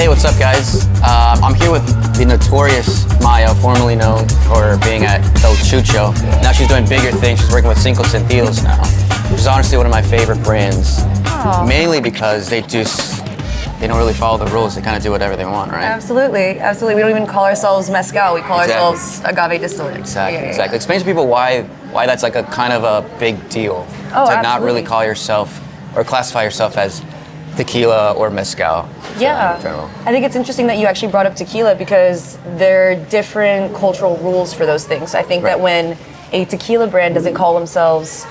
Hey, what's up, guys? I'm here with the notorious Maya, formerly known for being at El Chucho. Now she's doing bigger things. She's working with Cinco Sentidos now, which is honestly one of my favorite brands. Oh. Mainly because they don't really follow the rules. They kind of do whatever they want, right? Absolutely, absolutely. We don't even call ourselves mezcal. We call ourselves agave distillate. Exactly, Yeah. exactly. Explain to people why that's like a kind of a big deal to not really call yourself or classify yourself as tequila or mezcal. Yeah, I think it's interesting that you actually brought up tequila because there are different cultural rules for those things. I think that when a tequila brand doesn't call themselves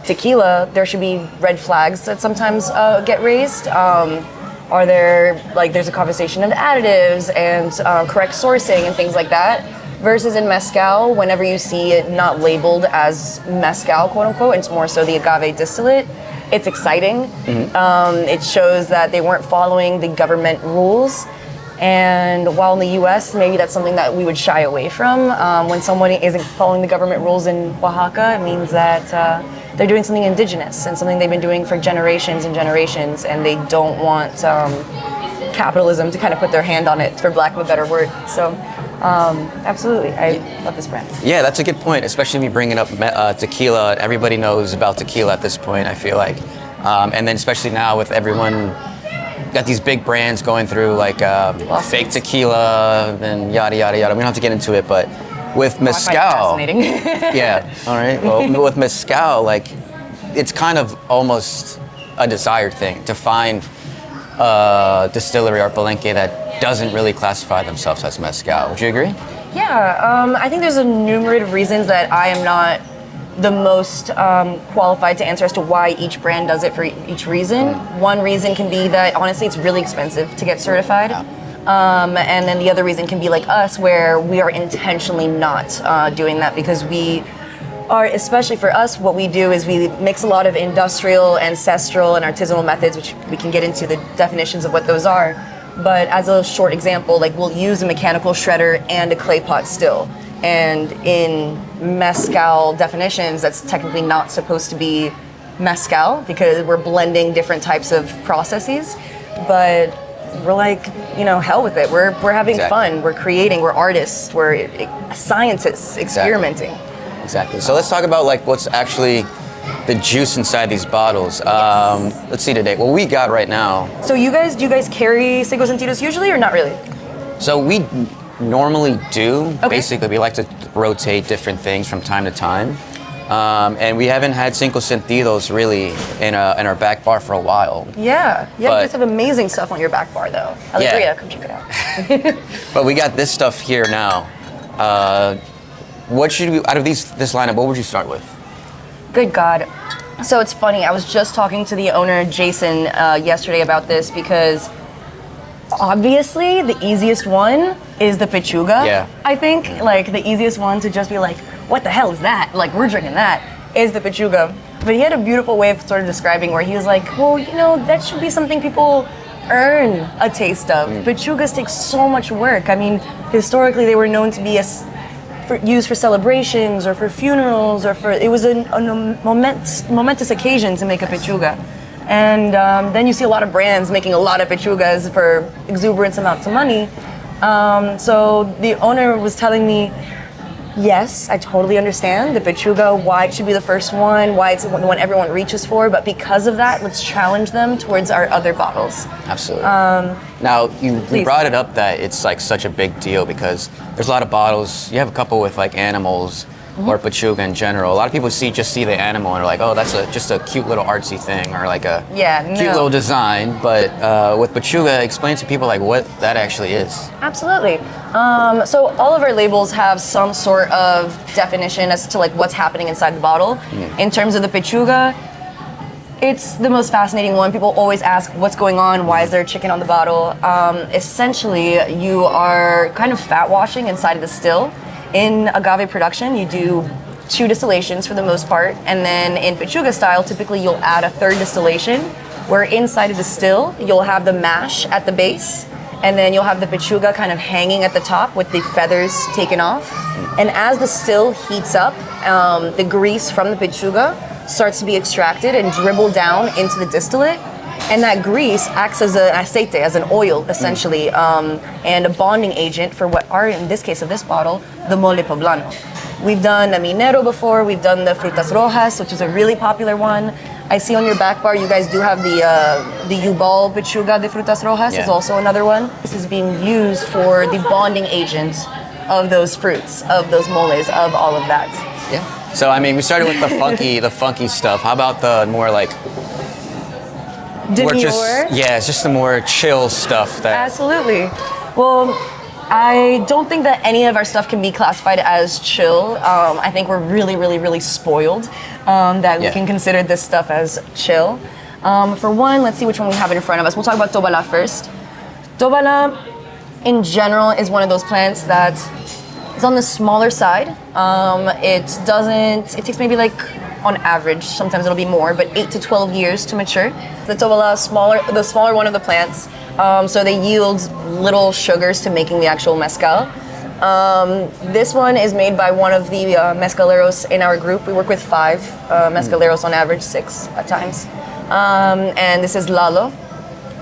tequila, there should be red flags that sometimes get raised. Are there, there's a conversation of additives and correct sourcing and things like that. Versus in mezcal, whenever you see it not labeled as mezcal, quote unquote, it's more so the agave distillate, it's exciting. Mm-hmm. It shows that they weren't following the government rules. And while in the US, maybe that's something that we would shy away from. When somebody isn't following the government rules in Oaxaca, it means that they're doing something indigenous and something they've been doing for generations and generations, and they don't want capitalism to kind of put their hand on it, for lack of a better word. So, absolutely, I love this brand. Yeah, that's a good point, especially when you bringing up tequila. Everybody knows about tequila at this point, I feel like. And then especially now with everyone got these big brands going through fake tequila and yada, yada, yada. We don't have to get into it, but with mezcal, fascinating. Yeah, all right. Well, with mezcal, it's kind of almost a desired thing to find a distillery or palenque that doesn't really classify themselves as mezcal. Would you agree? Yeah, I think there's a numerate of reasons that I am not the most qualified to answer as to why each brand does it for each reason. One reason can be that honestly it's really expensive to get certified. And then the other reason can be like us, where we are intentionally not doing that because we are, especially for us, what we do is we mix a lot of industrial, ancestral, and artisanal methods, which we can get into the definitions of what those are. But as a short example, we'll use a mechanical shredder and a clay pot still. And in mezcal definitions, that's technically not supposed to be mezcal because we're blending different types of processes. But we're hell with it. We're having fun. We're creating. We're artists. We're scientists experimenting. Exactly. So let's talk about what's actually the juice inside these bottles. Yes. Let's see today. What we got right now. So do you guys carry Cinco Sentidos usually or not really? So we normally do. Okay. Basically, we like to rotate different things from time to time. And we haven't had Cinco Sentidos really in our back bar for a while. Yeah. You guys have amazing stuff on your back bar though. Alegria, come check it out. But we got this stuff here now. What should we, out of this lineup, what would you start with? Good God. So it's funny, I was just talking to the owner, Jason, yesterday about this because obviously the easiest one is the pechuga. Yeah. I think the easiest one to just be what the hell is that? We're drinking that, is the pechuga. But he had a beautiful way of sort of describing where he was well, that should be something people earn a taste of. Pechugas take so much work. I mean, historically they were known to be used for celebrations or for funerals it was a momentous occasion to make a pechuga. And then you see a lot of brands making a lot of pechugas for exuberant amounts of money. So the owner was telling me, yes, I totally understand the pechuga, why it should be the first one, why it's the one everyone reaches for, but because of that, let's challenge them towards our other bottles. Absolutely. Now, you brought it up that it's such a big deal because there's a lot of bottles. You have a couple with animals or pechuga in general. A lot of people just see the animal and are oh, that's just a cute little artsy thing or cute little design. But with pechuga, explain to people what that actually is. Absolutely. So all of our labels have some sort of definition as to what's happening inside the bottle. In terms of the pechuga, it's the most fascinating one. People always ask what's going on, why is there chicken on the bottle? Essentially, you are kind of fat washing inside of the still. In agave production, you do 2 distillations for the most part, and then in pechuga style, typically you'll add a 3rd distillation, where inside of the still, you'll have the mash at the base, and then you'll have the pechuga kind of hanging at the top with the feathers taken off. And as the still heats up, the grease from the pechuga starts to be extracted and dribbled down into the distillate. And that grease acts as an aceite, as an oil, essentially, and a bonding agent for what are, in this case of this bottle, the mole poblano. We've done a minero before, we've done the frutas rojas, which is a really popular one. I see on your back bar you guys do have the Yubal pechuga de frutas rojas is also another one. This is being used for the bonding agent of those fruits, of those moles, of all of that. Yeah. So I mean, we started with the funky stuff. How about the more like Demure? It's just the more chill stuff that. Absolutely. Well, I don't think that any of our stuff can be classified as chill. I think we're really, really, really spoiled that we can consider this stuff as chill. For one, let's see which one we have in front of us. We'll talk about tobala first. Tobala, in general, is one of those plants that is on the smaller side. It takes maybe like, on average, sometimes it'll be more, but 8 to 12 years to mature. The tobala is the smaller one of the plants. So they yield little sugars to making the actual mezcal. This one is made by one of the mezcaleros in our group. We work with 5 mezcaleros on average, 6 at times. And this is Lalo.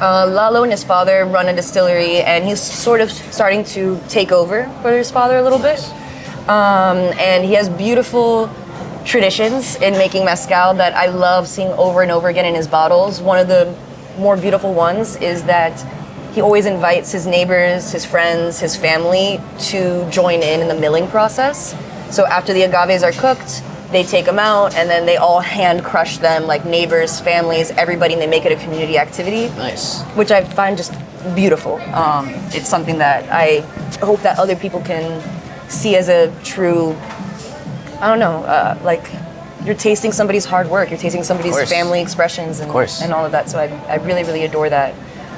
Lalo and his father run a distillery, and he's sort of starting to take over for his father a little bit. And he has beautiful traditions in making mezcal that I love seeing over and over again in his bottles. One of the more beautiful ones is that he always invites his neighbors, his friends, his family to join in the milling process. So after the agaves are cooked, they take them out and then they all hand crush them, like neighbors, families, everybody, and they make it a community activity. Nice. Which I find just beautiful. It's something that I hope that other people can see as a true, I don't know, like you're tasting somebody's hard work, you're tasting somebody's family expressions and all of that. So I really, really adore that.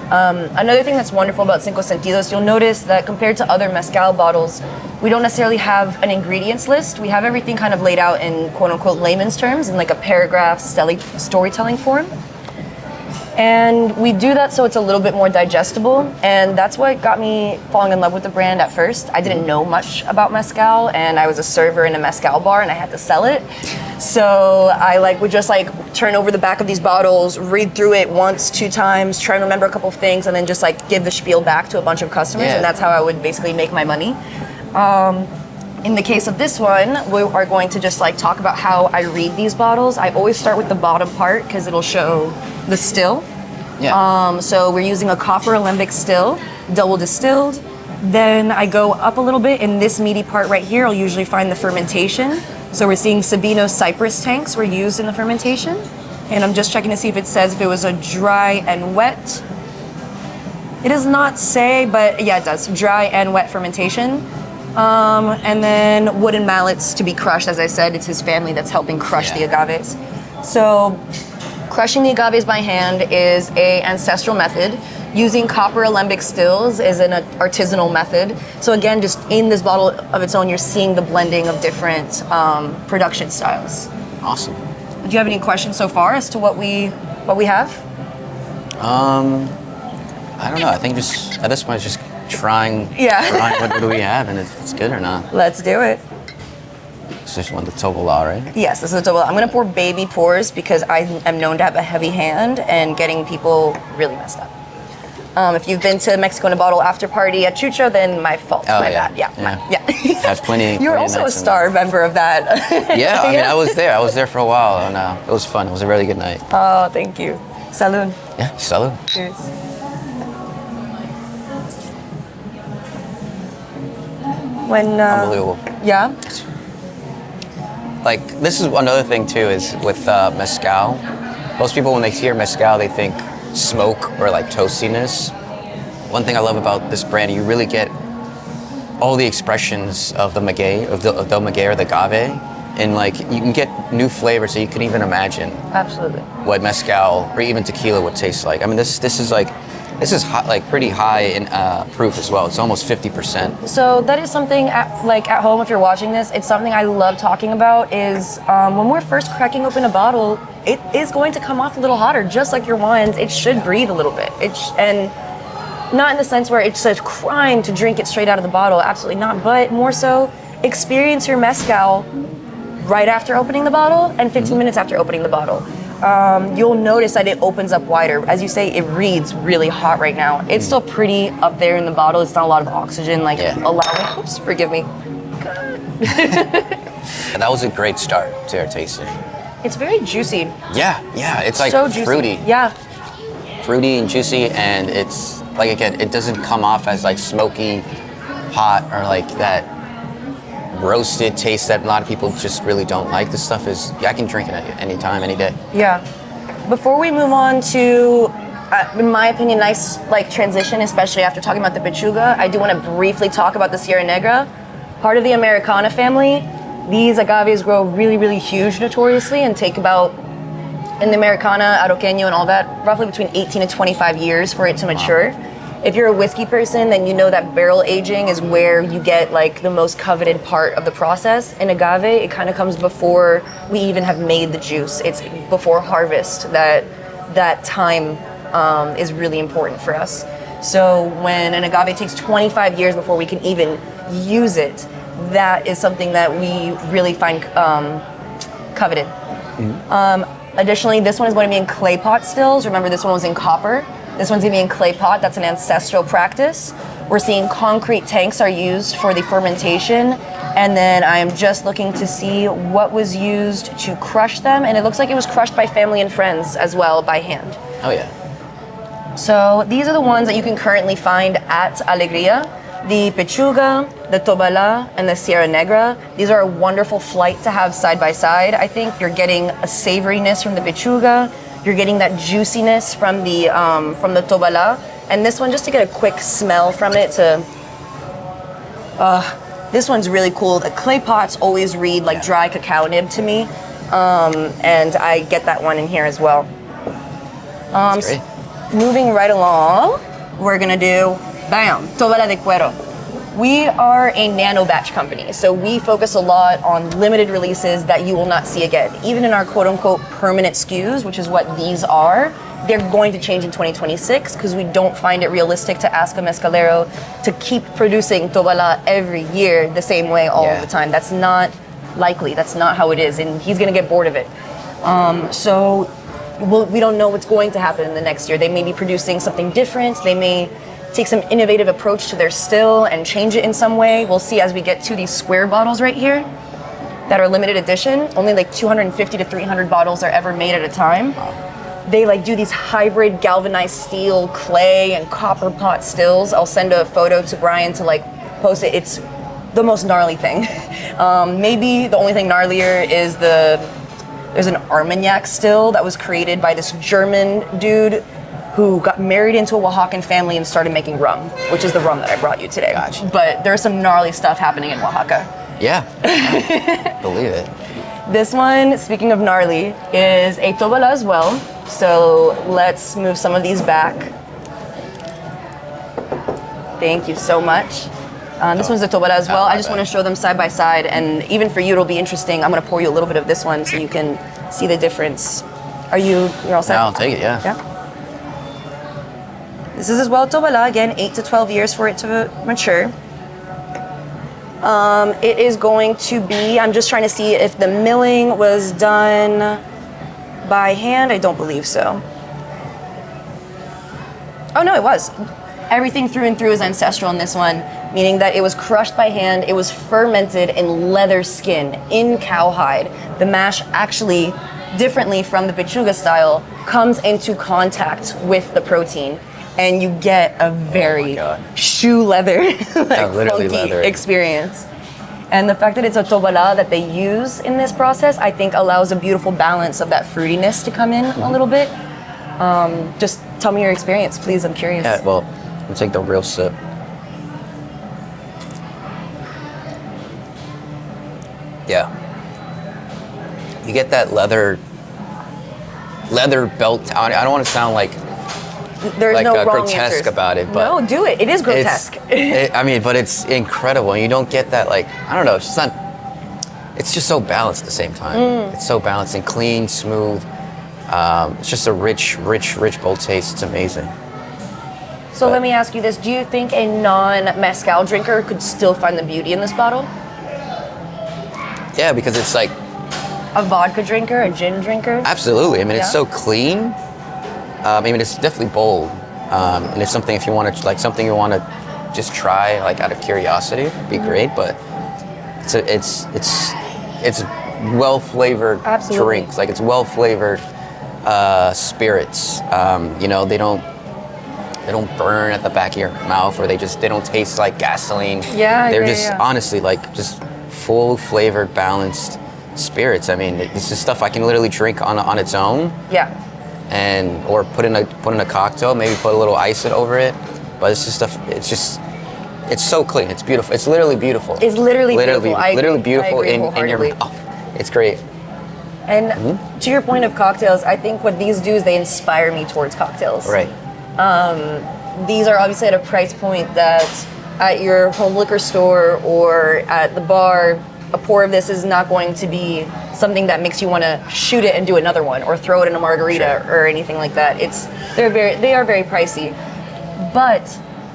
Another thing that's wonderful about Cinco Sentidos, you'll notice that compared to other mezcal bottles, we don't necessarily have an ingredients list. We have everything kind of laid out in quote unquote layman's terms in like a paragraph storytelling form. And we do that so it's a little bit more digestible, and that's what got me falling in love with the brand at first. I didn't know much about mezcal, and I was a server in a mezcal bar and I had to sell it. So I would just turn over the back of these bottles, read through it once, 2 times, try and remember a couple of things, and then just give the spiel back to a bunch of customers, and that's how I would basically make my money. In the case of this one, we are going to just talk about how I read these bottles. I always start with the bottom part because it'll show the still. Yeah. So we're using a copper alembic still, double distilled. Then I go up a little bit. In this meaty part right here, I'll usually find the fermentation. So we're seeing Sabino cypress tanks were used in the fermentation. And I'm just checking to see if it says if it was a dry and wet. It does not say, but yeah, it does. Dry and wet fermentation. And then wooden mallets to be crushed. As I said, it's his family that's helping crush the agaves. So crushing the agaves by hand is an ancestral method. Using copper alembic stills is an artisanal method. So again, just in this bottle of its own, you're seeing the blending of different production styles. Awesome. Do you have any questions so far as to what we have? I don't know. I think just at this point, it's just trying what do we have and if it's good or not. Let's do it. It's just one the Tobola, right? Yes, this is a Tobola. I'm going to pour baby pours because I am known to have a heavy hand and getting people really messed up. If you've been to Mexico in a Bottle after party at Chucho, then my fault. My bad. Yeah. That's plenty. You're also a star member of that. Yeah, I mean, I was there. I was there for a while, and it was fun. It was a really good night. Oh, thank you. Salud. Yeah, salud. Cheers. Unbelievable. Yeah. This is another thing too is with mezcal. Most people when they hear mezcal, they think smoke or toastiness. One thing I love about this brand, you really get all the expressions of the maguey, of the maguey or the agave, and you can get new flavors that you couldn't even imagine. Absolutely. What mezcal or even tequila would taste like. I mean, this is hot, pretty high in proof as well. It's almost 50%. So that is something at home, if you're watching this, it's something I love talking about is when we're first cracking open a bottle, it is going to come off a little hotter, just like your wines. It should breathe a little bit. And not in the sense where it's a crime to drink it straight out of the bottle, absolutely not, but more so experience your mezcal right after opening the bottle and 15 minutes after opening the bottle. you'll notice that it opens up wider. As you say, it reads really hot right now. It's still pretty up there in the bottle. It's not a lot of oxygen, like allowing. Oops, forgive me. That was a great start to our tasting. It's very juicy. Yeah, it's like So juicy. fruity. Yeah. Fruity and juicy, and it's like, again, it doesn't come off as like smoky, hot, or like that roasted taste that a lot of people just really don't like. This stuff is, I can drink it any time, any day. Yeah. Before we move on to, in my opinion, nice like transition, especially after talking about the Pechuga, I do want to briefly talk about the Sierra Negra. Part of the Americana family. These agaves grow really, really huge notoriously and take about, in the Americana, Arauqueño and all that, roughly between 18 and 25 years for it to mature. Wow. If you're a whiskey person, then you know that barrel aging is where you get like the most coveted part of the process. In agave, it kind of comes before we even have made the juice. It's before harvest that time is really important for us. So when an agave takes 25 years before we can even use it, that is something that we really find coveted. Additionally, this one is going to be in clay pot stills. Remember, this one was in copper. This one's going to be in clay pot. That's an ancestral practice. We're seeing concrete tanks are used for the fermentation. And then I am just looking to see what was used to crush them. And it looks like it was crushed by family and friends as well by hand. Oh, yeah. So these are the ones that you can currently find at Alegria. The Pechuga, the Tobala, and the Sierra Negra. These are a wonderful flight to have side by side. I think you're getting a savoriness from the Pechuga. You're getting that juiciness from the Tobala. And this one, just to get a quick smell from it this one's really cool. The clay pots always read like dry cacao nib to me. And I get that one in here as well. That's great. Moving right along, we're gonna do, bam, Tobala de Cuero. We are a nano batch company, so we focus a lot on limited releases that you will not see again. Even in our quote unquote permanent SKUs, which is what these are, they're going to change in 2026 because we don't find it realistic to ask a mezcalero to keep producing Tobala every year the same way all the time. That's not likely. That's not how it is, and he's gonna get bored of it. So we don't know what's going to happen in the next year. They may be producing something different. They may take some innovative approach to their still and change it in some way. We'll see as we get to these square bottles right here that are limited edition. Only like 250 to 300 bottles are ever made at a time. They like do these hybrid galvanized steel, clay, and copper pot stills. I'll send a photo to Bryant to like post it. It's the most gnarly thing. Maybe the only thing gnarlier is there's an Armagnac still that was created by this German dude who got married into a Oaxacan family and started making rum, which is the rum that I brought you today. Gotcha. But there's some gnarly stuff happening in Oaxaca. Yeah, believe it. This one, speaking of gnarly, is a Tobala as well. So let's move some of these back. Thank you so much. This one's a Tobala as well. I just want to show them side by side, and even for you it'll be interesting. I'm going to pour you a little bit of this one so you can see the difference. You're all set? Yeah, I'll take it, yeah. This is as well Tobala, again, 8 to 12 years for it to mature. It is going to be, I'm just trying to see if the milling was done by hand. I don't believe so. Oh no, it was. Everything through and through is ancestral in this one, meaning that it was crushed by hand, it was fermented in leather skin, in cowhide. The mash actually, differently from the Pechuga style, comes into contact with the protein. And you get a very shoe leather, literally funky leather experience. And the fact that it's a Tobala that they use in this process, I think allows a beautiful balance of that fruitiness to come in a little bit. Just tell me your experience, please, I'm curious. Yeah, well, I'll take the real sip. Yeah. You get that leather belt. I don't want to sound like There's no wrong grotesque answers about it, but no, do it. It is grotesque. But it's incredible. And you don't get that, like, I don't know, it's just not, it's just so balanced at the same time. It's so balanced and clean, smooth. It's just a rich bold taste. It's amazing. So let me ask you this. Do you think a non-mezcal drinker could still find the beauty in this bottle? Yeah, because it's like, a vodka drinker, a gin drinker? Absolutely. I mean, it's Yeah. so clean. I mean, it's definitely bold, and it's something if you want to something you want to just try like out of curiosity, it'd be great. But it's well flavored Absolutely. drinks. Like it's well flavored spirits. You know, they don't burn at the back of your mouth, or they don't taste like gasoline. Yeah, they're yeah, just yeah. honestly like just full flavored, balanced spirits. I mean, this is stuff I can literally drink on its own, Yeah. or put in a cocktail, maybe put a little ice over it. But it's just stuff. It's so clean. It's beautiful. It's literally beautiful. It's literally beautiful. I literally agree. beautiful I agree in your. wholeheartedly. Oh, it's great. And to your point of cocktails, I think what these do is they inspire me towards cocktails. Right. These are obviously at a price point that at your home liquor store or at the bar, a pour of this is not going to be something that makes you want to shoot it and do another one or throw it in a margarita or anything like that. They are very pricey. But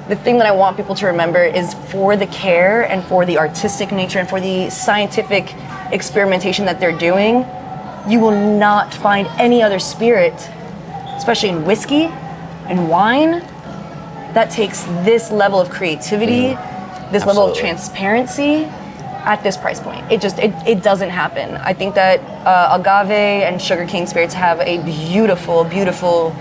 the thing that I want people to remember is for the care and for the artistic nature and for the scientific experimentation that they're doing, you will not find any other spirit, especially in whiskey and wine, that takes this level of creativity, this level of Absolutely. transparency at this price point. It doesn't happen. I think that agave and sugarcane spirits have a beautiful, beautiful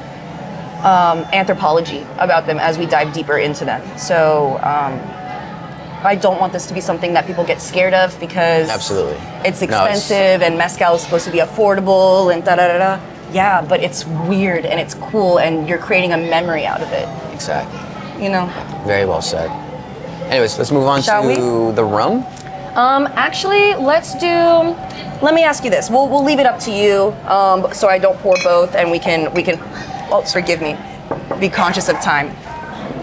anthropology about them as we dive deeper into them. So I don't want this to be something that people get scared of because Absolutely. it's expensive and mezcal is supposed to be affordable and da-da-da-da. Yeah, but it's weird and it's cool and you're creating a memory out of it, Exactly. you know? Very well said. Anyways, let's move on Shall to the rum. Actually, let me ask you this. We'll leave it up to you so I don't pour both and we can, oh, forgive me, be conscious of time.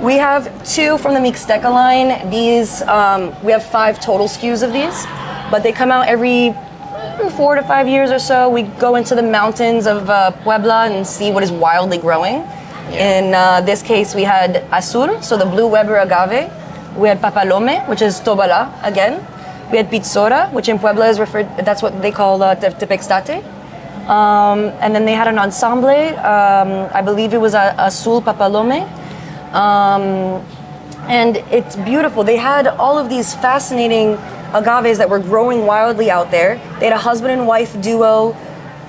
We have 2 from the Mixteca line. These, we have 5 total SKUs of these, but they come out every 4 to 5 years or so. We go into the mountains of Puebla and see what is wildly growing. Yeah. In this case, we had Azul, so the blue Weber agave. We had Papalome, which is Tobala again. We had Pizzora, which in Puebla is that's what they call Tepextate. And then they had an ensemble, I believe it was Azul Papalome. And it's beautiful. They had all of these fascinating agaves that were growing wildly out there. They had a husband and wife duo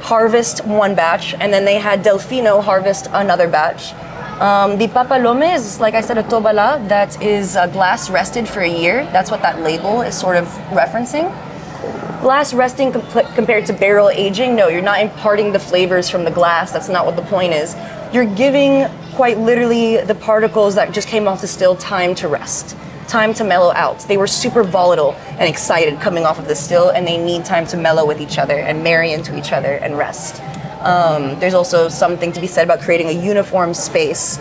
harvest one batch, and then they had Delfino harvest another batch. The Papalome is, like I said, a Tobala that is glass rested for a year. That's what that label is sort of referencing. Glass resting compared to barrel aging, no, you're not imparting the flavors from the glass. That's not what the point is. You're giving quite literally the particles that just came off the still time to rest, time to mellow out. They were super volatile and excited coming off of the still, and they need time to mellow with each other and marry into each other and rest. There's also something to be said about creating a uniform space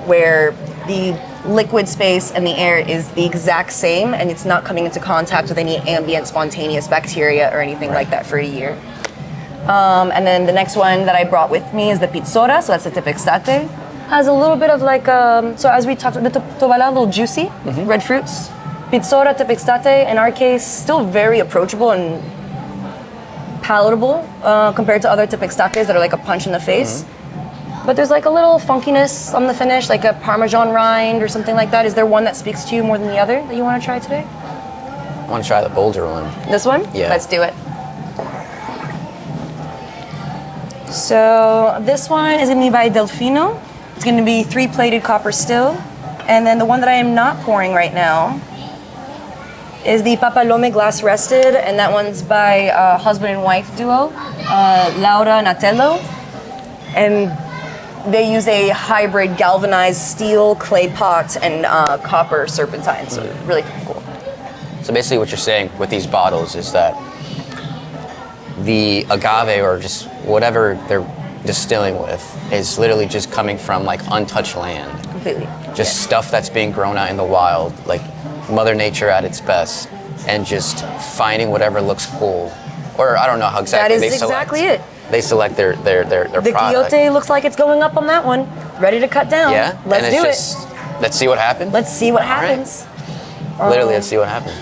where the liquid space and the air is the exact same and it's not coming into contact with any ambient spontaneous bacteria or anything like that for a year. And then the next one that I brought with me is the Pizzora, so that's the Tepextate. Has a little bit of like, so as we talked about the Tobala, a little juicy, red fruits. Pizzora, Tepextate, in our case, still very approachable and palatable compared to other Tepextates that are like a punch in the face. But there's like a little funkiness on the finish, like a Parmesan rind or something like that. Is there one that speaks to you more than the other that you want to try today? I want to try the bolder one. This one? Yeah. Let's do it. So this one is going to be by Delfino. It's going to be 3-plated copper still. And then the one that I am not pouring right now is the Papalome glass rested, and that one's by husband and wife duo, Laura and Atello. And they use a hybrid galvanized steel, clay pot, and copper serpentine. So really cool. So basically what you're saying with these bottles is that the agave or just whatever they're distilling with is literally just coming from like untouched land. Completely. Just stuff that's being grown out in the wild, like Mother Nature at its best, and just finding whatever looks cool. Or I don't know how exactly That is they select. exactly it. They select their The product. Quixote looks like it's going up on that one. Ready to cut down. Yeah? Let's and do it's just, let's see what happens. Let's see what All right. happens. Literally, let's see what happens.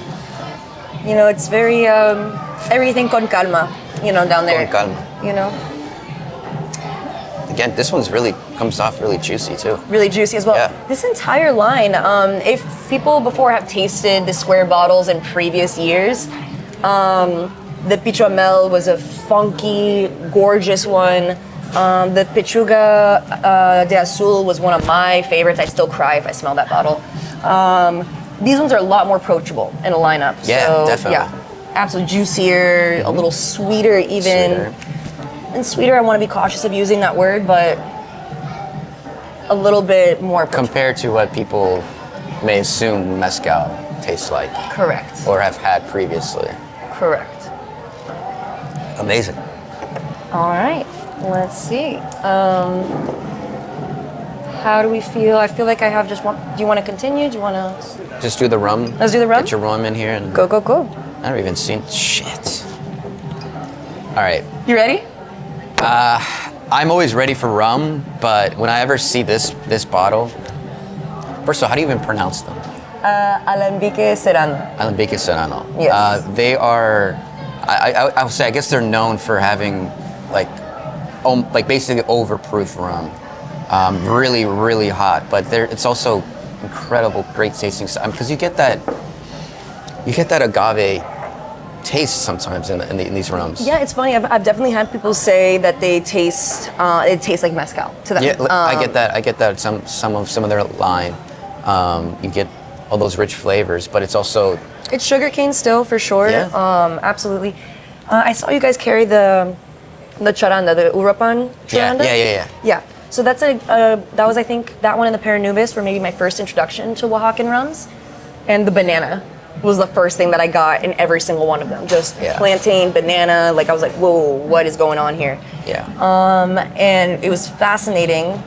You know, it's very everything con calma. down there. Con calma. You know, Again, this one's really comes off really juicy too. really juicy as well. Yeah. This entire line, if people before have tasted the square bottles in previous years, the Pichuamel was a funky, gorgeous one. The Pechuga de Azul was one of my favorites. I still cry if I smell that bottle. These ones are a lot more approachable in a lineup. Yeah, so, definitely. Yeah, absolutely juicier, a little sweeter even. Sweeter. And sweeter, I want to be cautious of using that word, but a little bit more approachable. Compared to what people may assume mezcal tastes like Correct. or have had previously. Correct. Amazing. All right, let's see. How do we feel? I feel like I have just one. Do you want to continue? Do you want to Just do the rum. Let's do the rum? Get your rum in here and go? I don't even see shit. All right. You ready? I'm always ready for rum, but when I ever see this bottle, first of all, how do you even pronounce them? Alembique Serrano. Alembique Serrano. Yes. They are, I would say, I guess they're known for having like basically overproof rum. Really, really hot, but it's also incredible, great tasting stuff. Because you get that agave taste sometimes in these rums. Yeah, it's funny. I've definitely had people say that they taste it tastes like mezcal to them. Yeah, I get that. I get that. Some of their line, you get all those rich flavors, but it's also It's sugarcane still for sure. Yeah. Absolutely. I saw you guys carry the charanda, the Urupan charanda. Yeah. Yeah. So that's that was I think that one in the Paranubis were maybe my first introduction to Oaxacan rums, and the banana was the first thing that I got in every single one of them. Just plantain, banana. Like I was like, whoa, what is going on here? Yeah. And it was fascinating,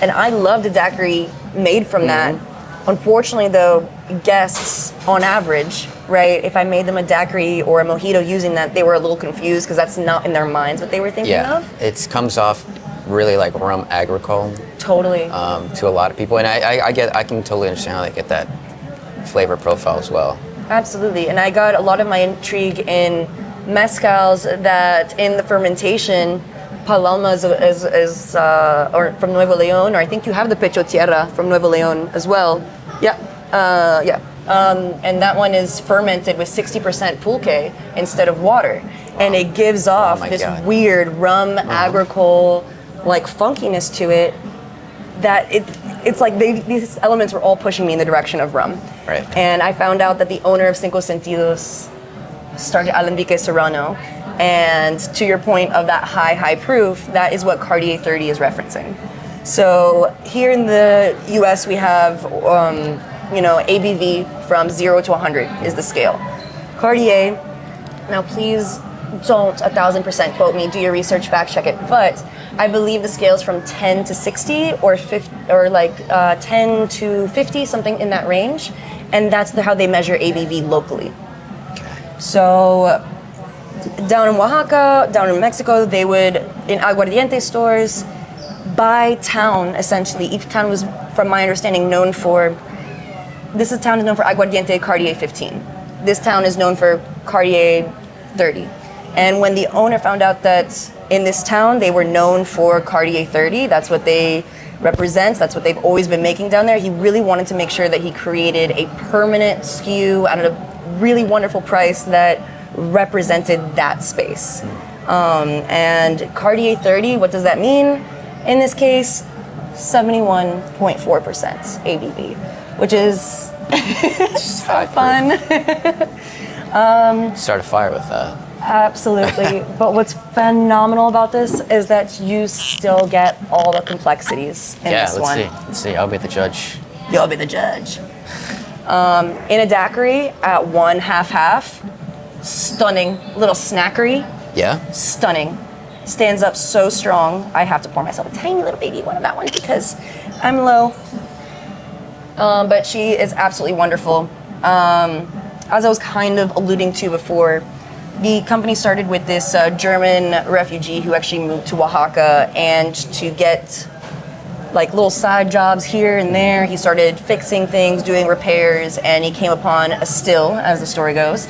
and I loved a daiquiri made from that. Unfortunately, though, guests on average, right? If I made them a daiquiri or a mojito using that, they were a little confused because that's not in their minds what they were thinking of. It comes off really like rum agricole. Totally. To a lot of people, and I can totally understand how they get that flavor profile as well. Absolutely, and I got a lot of my intrigue in mezcals that in the fermentation, Paloma is or from Nuevo León, or I think you have the Pecho Tierra from Nuevo León as well. Yeah, and that one is fermented with 60% pulque instead of water, and it gives off this weird rum agricole like funkiness to it. That it's like these elements were all pushing me in the direction of rum. Right. And I found out that the owner of Cinco Sentidos started Alembique Serrano. And to your point of that high proof, that is what Cartier 30 is referencing. So here in the US, we have, ABV from 0 to 100 is the scale. Cartier, now please don't 1,000% quote me, do your research, fact check it, but I believe the scale's from 10 to 60 or 50, or 10 to 50, something in that range. And that's how they measure ABV locally. So down in Oaxaca, down in Mexico, they would, in aguardiente stores, by town, essentially, each town was, from my understanding, known for, town is known for aguardiente Cartier 15. This town is known for Cartier 30. And when the owner found out that in this town they were known for Cartier 30, that's what they represent, that's what they've always been making down there, he really wanted to make sure that he created a permanent SKU at a really wonderful price that represented that space. And Cartier 30, what does that mean? In this case, 71.4% ABV, which is so fun. Start a fire with that. Absolutely. But what's phenomenal about this is that you still get all the complexies in this one. Let's see. I'll be the judge. You'll be the judge. In a daiquiri at 1 half, stunning. Little snackery. Yeah. Stunning. Stands up so strong. I have to pour myself a tiny little baby one of that one because I'm low. But she is absolutely wonderful. As I was kind of alluding to before, the company started with this German refugee who actually moved to Oaxaca, and to get like little side jobs here and there, he started fixing things, doing repairs, and he came upon a still, as the story goes,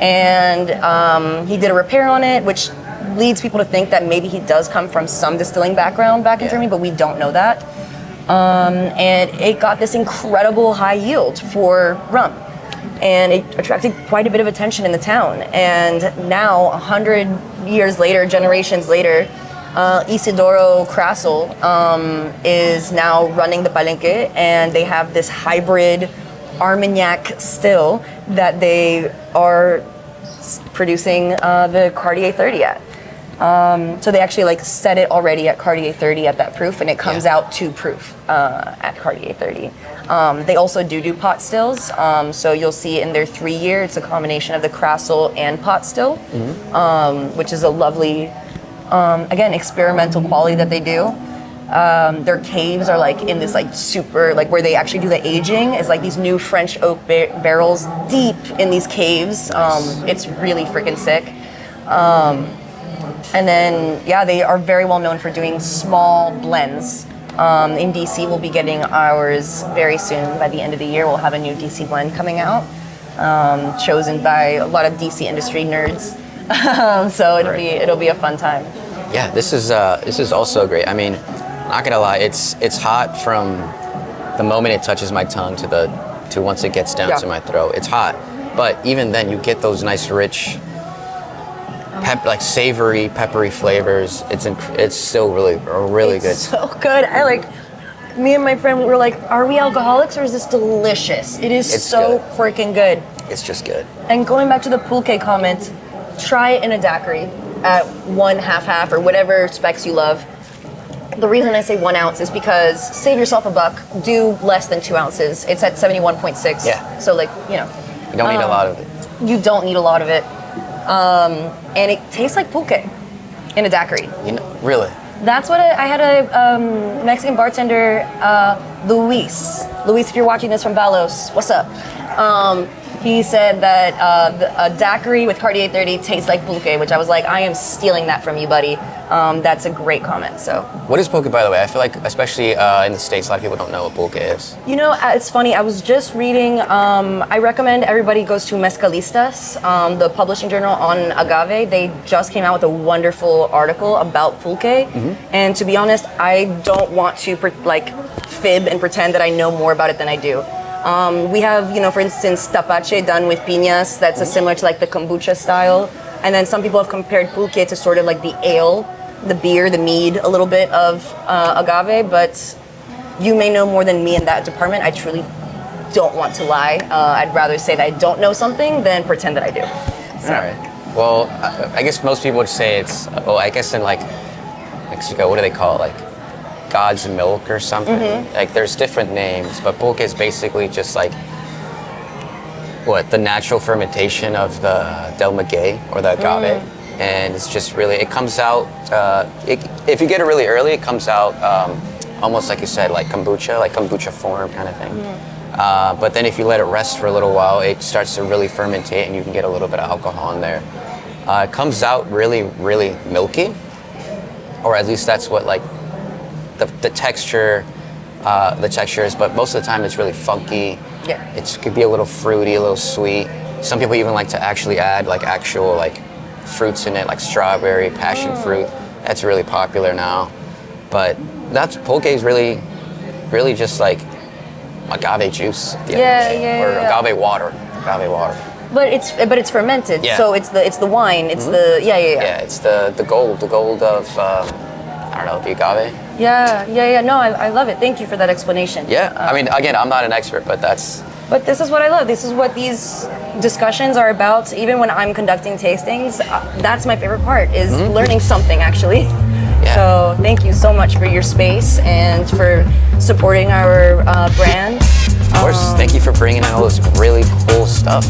and he did a repair on it, which leads people to think that maybe he does come from some distilling background back in Germany, but we don't know that. And it got this incredible high yield for rum, and it attracted quite a bit of attention in the town. And now, 100 years later, generations later, Isidoro Krasl is now running the Palenque, and they have this hybrid Armagnac still that they are producing the Cartier 30 at. So they actually like set it already at Cartier 30 at that proof, and it comes out to proof at Cartier 30. They also do pot stills, so you'll see in their 3-year, it's a combination of the Krasl and pot still, which is a lovely, again, experimental quality that they do. Their caves are like in this like super, like where they actually do the aging is like these new French oak barrels deep in these caves. It's really freaking sick. And then, yeah, they are very well known for doing small blends. In DC, we'll be getting ours very soon. By the end of the year, we'll have a new DC blend coming out, chosen by a lot of DC industry nerds. So it'll be a fun time. Yeah, this is also great. I mean, not gonna lie, it's hot from the moment it touches my tongue to once it gets down to my throat. It's hot, but even then, you get those nice rich, like savory, peppery flavors. It's still really good. It's so good. Me and my friend were like, are we alcoholics or is this delicious? It's so freaking good. It's just good. And going back to the pulque comment, try it in a daiquiri at 1/2 or whatever specs you love. The reason I say 1 ounce is because save yourself a buck, do less than 2 ounces. It's at 71.6. Yeah. So like, you know. You don't need a lot of it. You don't need a lot of it. And it tastes like pulque in a daiquiri. Really? That's what I had a Mexican bartender, Luis. Luis, if you're watching this from Balos, what's up? He said that a daiquiri with Cartier 30 tastes like pulque, which I was like, I am stealing that from you, buddy. That's a great comment. So, what is pulque, by the way? I feel like, especially in the States, a lot of people don't know what pulque is. You know, it's funny. I was just reading. I recommend everybody goes to Mezcalistas, the publishing journal on agave. They just came out with a wonderful article about pulque. And to be honest, I don't want to fib and pretend that I know more about it than I do. We have, for instance, tapache done with piñas. That's similar to like the kombucha style. And then some people have compared pulque to sort of like the ale, the beer, the mead, a little bit of agave. But you may know more than me in that department. I truly don't want to lie. I'd rather say that I don't know something than pretend that I do. So. All right. Well, I guess most people would say it's, I guess in like Mexico, what do they call it? Like God's milk or something. Like there's different names, but pulque is basically just like the natural fermentation of the del maguey or the agave, and it's just really, it comes out. If you get it really early, it comes out almost like you said, like kombucha form kind of thing. But then if you let it rest for a little while, it starts to really fermentate, and you can get a little bit of alcohol in there. It comes out really, really milky, or at least that's what like. The texture is, but most of the time it's really funky. Yeah. It could be a little fruity, a little sweet. Some people even like to actually add like actual like fruits in it, like strawberry, passion fruit. That's really popular now. But pulque is really, really just like agave juice. Or agave water. But it's fermented, so it's the wine. It's Yeah, it's the gold of I don't know, the agave. Yeah. No, I love it. Thank you for that explanation. Yeah, I mean, again, I'm not an expert, but But this is what I love. This is what these discussions are about. Even when I'm conducting tastings, that's my favorite part, is learning something, actually. Yeah. So thank you so much for your space and for supporting our brand. Of course, thank you for bringing in all this really cool stuff.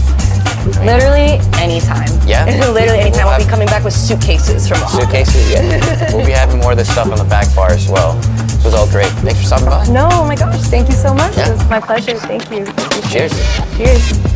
Literally anytime. Yeah. Literally anytime. We'll be coming back with suitcases from Suitcases, yeah. We'll be having more of this stuff on the back bar as well. This was all great. Thanks for stopping by. No, oh my gosh. Thank you so much. Yeah. It was my pleasure. Thank you. Cheers. Cheers.